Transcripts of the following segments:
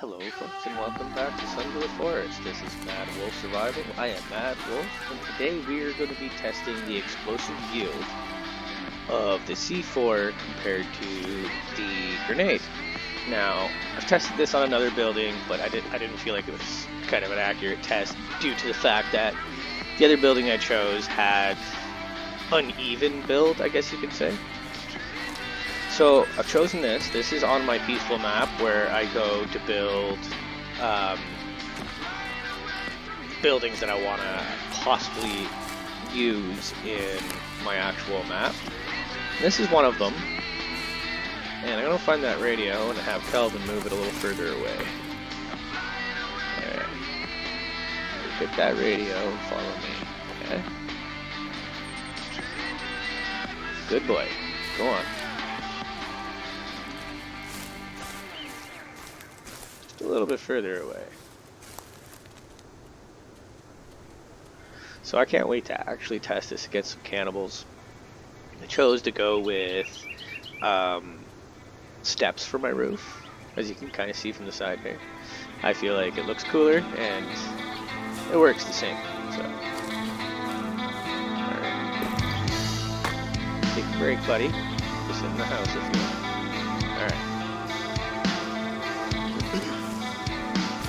Hello folks and welcome back to Sons of the Forest. This is Mad Wolf Survival. I am Mad Wolf and today we are going to be testing the explosive yield of the C4 compared to the grenade. Now, I've tested this on another building, but I didn't feel like it was kind of an accurate test due to the fact that the other building I chose had uneven build, I guess you could say. So I've chosen this. This is on my peaceful map where I go to build buildings that I want to possibly use in my actual map. This is one of them. And I'm going to find that radio and have Kelvin move it a little further away. Alright. Get that radio and follow me. Okay. Good boy. Go on. A little bit further away. So I can't wait to actually test this against some cannibals. I chose to go with steps for my roof, as you can kind of see from the side here. I feel like it looks cooler and it works the same. So, alright. Take a break, buddy. Just sit in the house if you want. Alright.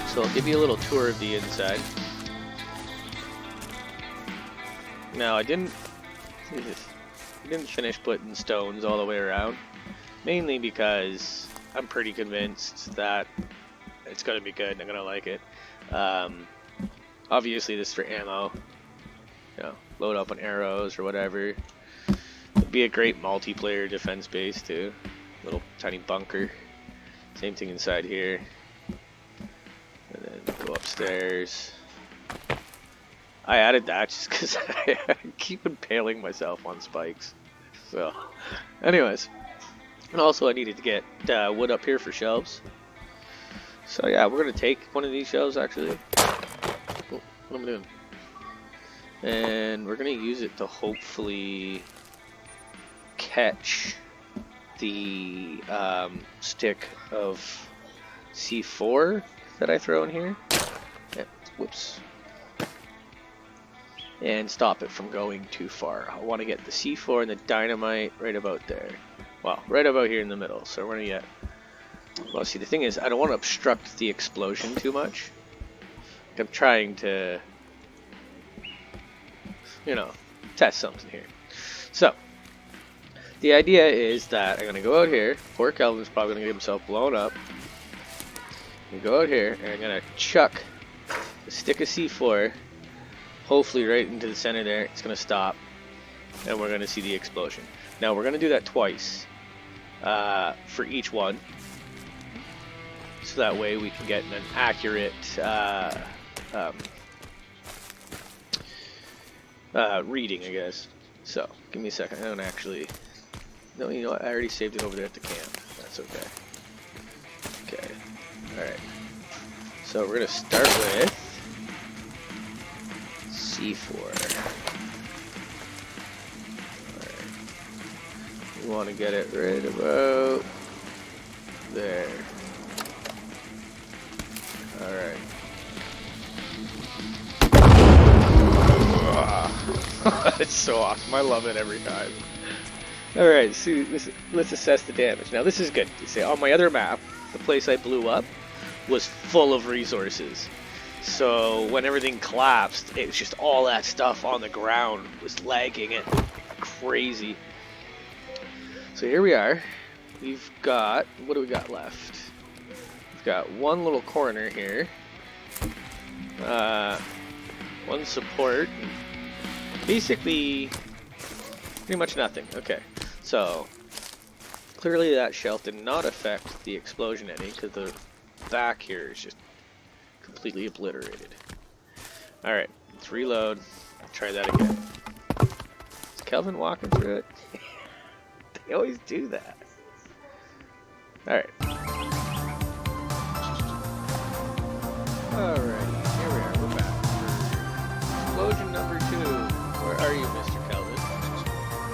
So I'll give you a little tour of the inside. Now I didn't finish putting stones all the way around, mainly because I'm pretty convinced that it's gonna be good and I'm gonna like it. Obviously this is for ammo, you know, load up on arrows or whatever. It'd be a great multiplayer defense base too. Little tiny bunker. Same thing inside here. And then go upstairs. I added that just because I keep impaling myself on spikes. So, anyways. And also I needed to get wood up here for shelves. So yeah, we're going to take one of these shelves actually. Oh, what am I doing? And we're going to use it to hopefully catch the stick of C4 that I throw in here. Yeah, whoops. And stop it from going too far. I want to get the C4 and the dynamite right about there. Well, right about here in the middle. So we're going to get... Well, see, the thing is, I don't want to obstruct the explosion too much. I'm trying to, you know, test something here. So, the idea is that I'm going to go out here. Poor Kelvin's probably going to get himself blown up. I'm go out here and I'm gonna chuck a stick of C4, hopefully right into the center there. It's gonna stop, and we're gonna see the explosion. Now we're gonna do that twice for each one, so that way we can get an accurate reading, I guess. So give me a second. I don't actually. No, you know what? I already saved it over there at the camp. That's okay. Okay. Alright, so we're going to start with C4. Alright, we want to get it right about there. Alright. It's so awesome, I love it every time. Alright, so let's assess the damage. Now this is good. You see, on my other map, the place I blew up was full of resources. So when everything collapsed, it was just all that stuff on the ground was lagging it crazy. So here we are. We've got, what do we got left? We've got one little corner here. One support. Basically, pretty much nothing. Okay, so clearly that shelf did not affect the explosion any, because the back here is just completely obliterated. Alright, let's reload. Try that again. Is Kelvin walking through it? They always do that. Alright. Alrighty, here we are. We're back for explosion number 2. Where are you, Mr. Kelvin?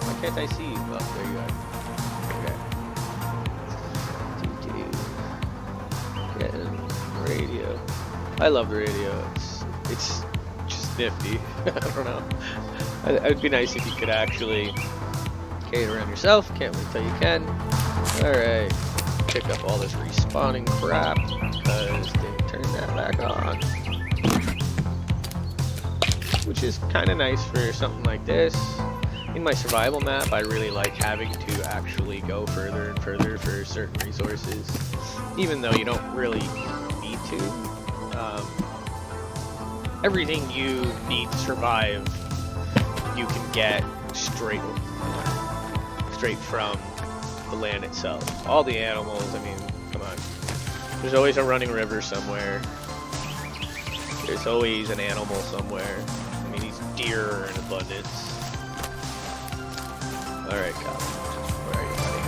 Why can't I see you? Oh, there you are. Okay. I love the radio. It's just nifty. I don't know. It'd be nice if you could actually carry it around yourself. Can't wait till you can. Alright. Pick up all this respawning crap because they turned that back on. Which is kind of nice for something like this. In my survival map, I really like having to actually go further and further for certain resources, even though you don't really need to. Everything you need to survive, you can get straight from the land itself. All the animals, I mean, come on. There's always a running river somewhere. There's always an animal somewhere. I mean, these deer are in abundance. Alright, Colin. Where are you, buddy?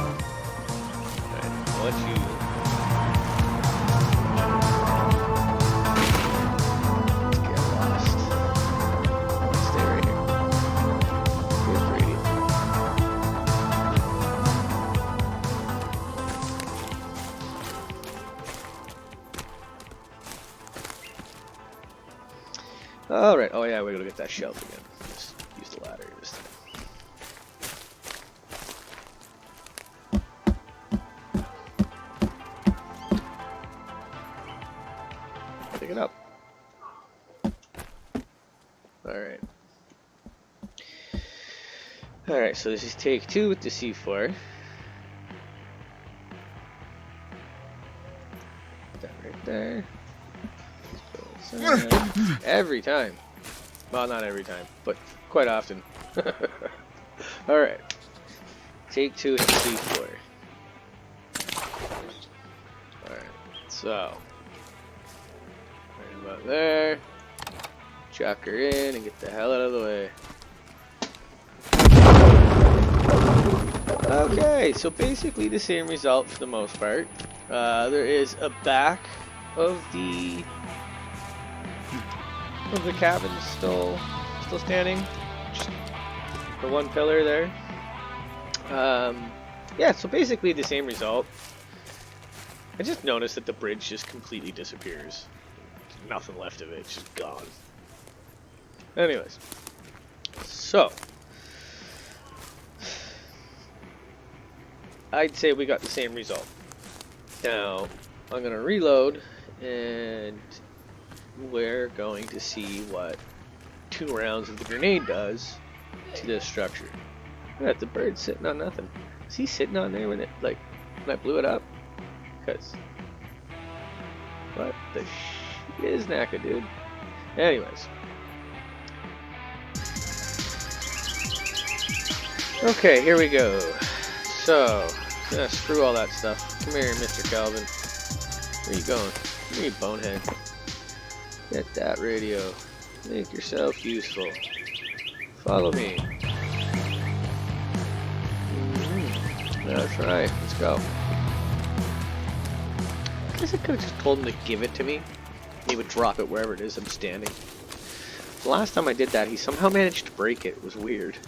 Alright, I'll let you... get lost. Stay right here. Here's Brady. Alright, oh yeah, we're gonna get that shelf again. Just use the ladder this time. Pick it up. Alright. Alright, so this is take 2 with the C4. That right there. Every time. Well, not every time, but quite often. Alright. Take 2 and C4. Alright, so. Right about there. Chuck her in and get the hell out of the way. Okay, so basically the same result for the most part. There is a back of the cabin still standing. Just the one pillar there. Yeah, so basically the same result. I just noticed that the bridge just completely disappears. There's nothing left of it, it's just gone. Anyways, so I'd say we got the same result. Now I'm gonna reload and we're going to see what 2 rounds of the grenade does to this structure. Look at the bird sitting on nothing. Is he sitting on there when it when I blew it up? Cause what the shit is Naka, dude? Anyways. Okay, here we go. So, screw all that stuff. Come here, Mr. Calvin. Where you going? Come here, you bonehead. Get that radio. Make yourself useful. Follow me. That's right. Let's go. I guess I could have just told him to give it to me. He would drop it wherever it is I'm standing. The last time I did that, he somehow managed to break it. It was weird.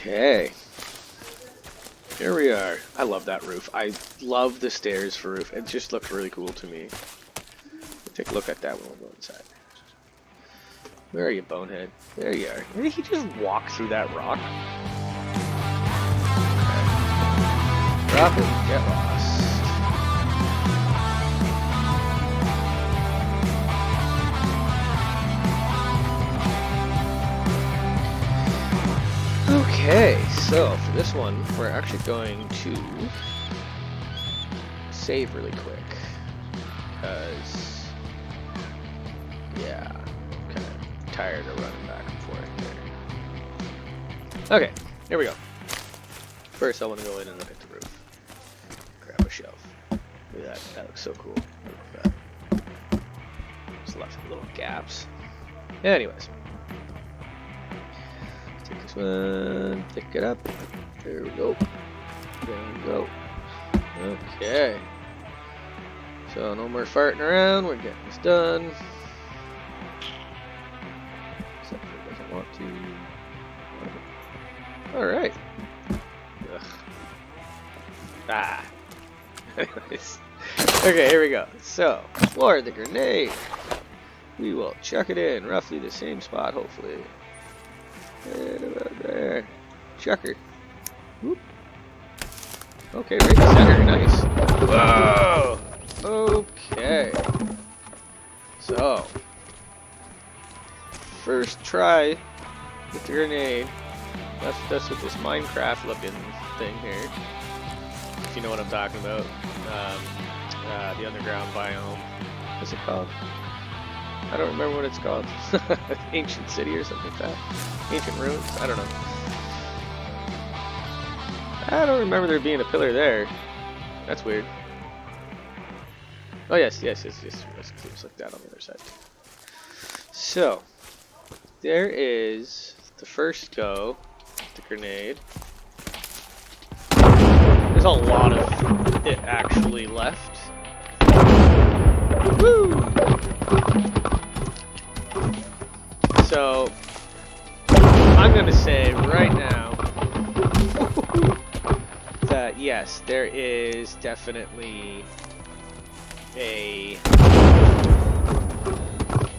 Okay. Here we are. I love that roof. I love the stairs for roof. It just looks really cool to me. Take a look at that when we go inside. Where are you, bonehead? There you are. Did he just walk through that rock? Okay. Drop it and get lost. Okay, so for this one, we're actually going to save really quick. Because, yeah, I'm kind of tired of running back and forth there. Okay, here we go. First, I want to go in and look at the roof. Grab a shelf. Look at that. That looks so cool. Look at that. Just lots of little gaps. Anyways. Take this one. Pick it up. There we go. There we go. Okay. So, no more farting around. We're getting this done. Except for it doesn't want to. Alright. Ah. Anyways. Okay, here we go. So, for the grenade, we will chuck it in roughly the same spot, hopefully. And about there. Chucker. Whoop. Okay, right in the center. Nice. Whoa! Okay. So, first try with the grenade. That's with this Minecraft looking thing here. If you know what I'm talking about. The underground biome. What's it called? I don't remember what it's called. Ancient city or something like that. Ancient ruins? I don't know. I don't remember there being a pillar there. That's weird. Oh yes. It looks like that on the other side. So, there is the first go, the grenade. There's a lot of it actually left. Woo! So, I'm gonna say right now that yes, there is definitely a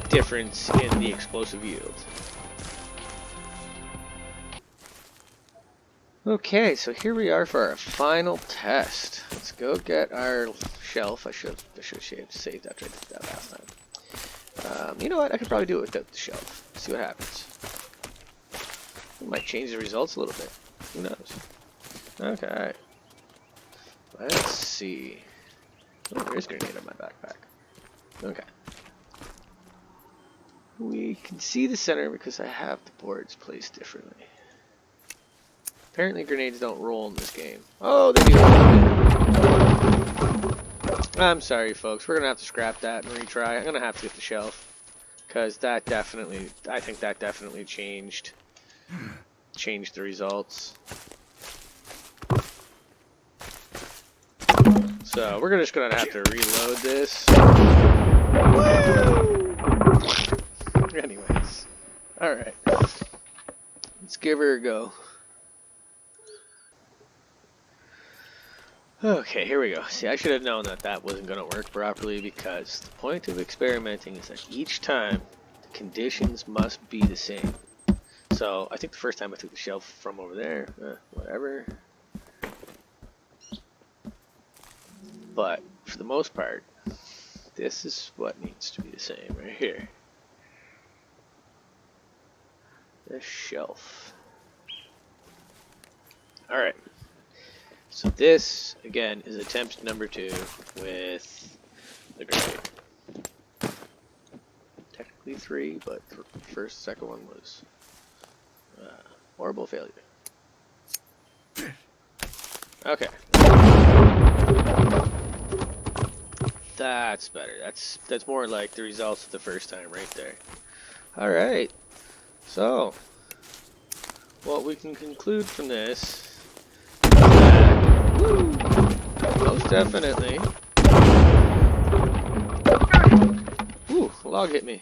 difference in the explosive yield. Okay, so here we are for our final test. Let's go get our shelf. I should have saved after I did that last time. You know what? I could probably do it without the shelf. See what happens. It might change the results a little bit. Who knows? Okay. Let's see. Oh, there's a grenade in my backpack. Okay. We can see the center because I have the boards placed differently. Apparently grenades don't roll in this game. Oh, they do. I'm sorry, folks. We're going to have to scrap that and retry. I'm going to have to get the shelf. Because that definitely, I think that definitely changed the results. So, we're just going to have to reload this. Woo! Anyways. Alright. Let's give her a go. Okay, here we go. See, I should have known that that wasn't going to work properly because the point of experimenting is that each time the conditions must be the same. So, I think the first time I took the shelf from over there, whatever. But, for the most part, this is what needs to be the same right here. The shelf. Alright. So this, again, is attempt number 2 with the grenade. Technically 3, but the second one was horrible failure. Okay. That's better. That's more like the results of the first time right there. Alright. So, what we can conclude from this most definitely. Ooh, a log hit me.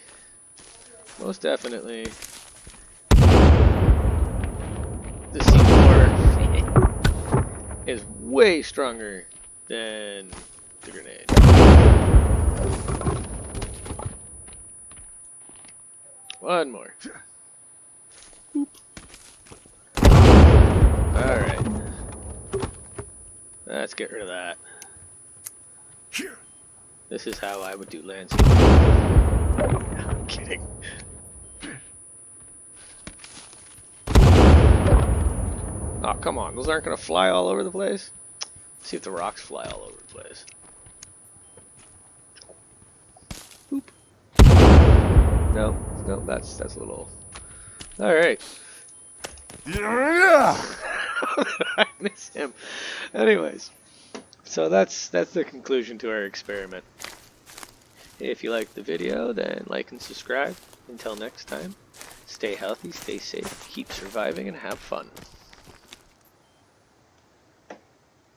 Most definitely. The C4 is way stronger than the grenade. One more. Alright. Let's get rid of that. This is how I would do Lancing. I'm kidding. Oh, come on. Those aren't going to fly all over the place? Let's see if the rocks fly all over the place. Boop. No, that's a little... Alright. I miss him. Anyways, so that's the conclusion to our experiment. If you liked the video, then like and subscribe. Until next time, stay healthy, stay safe, keep surviving, and have fun.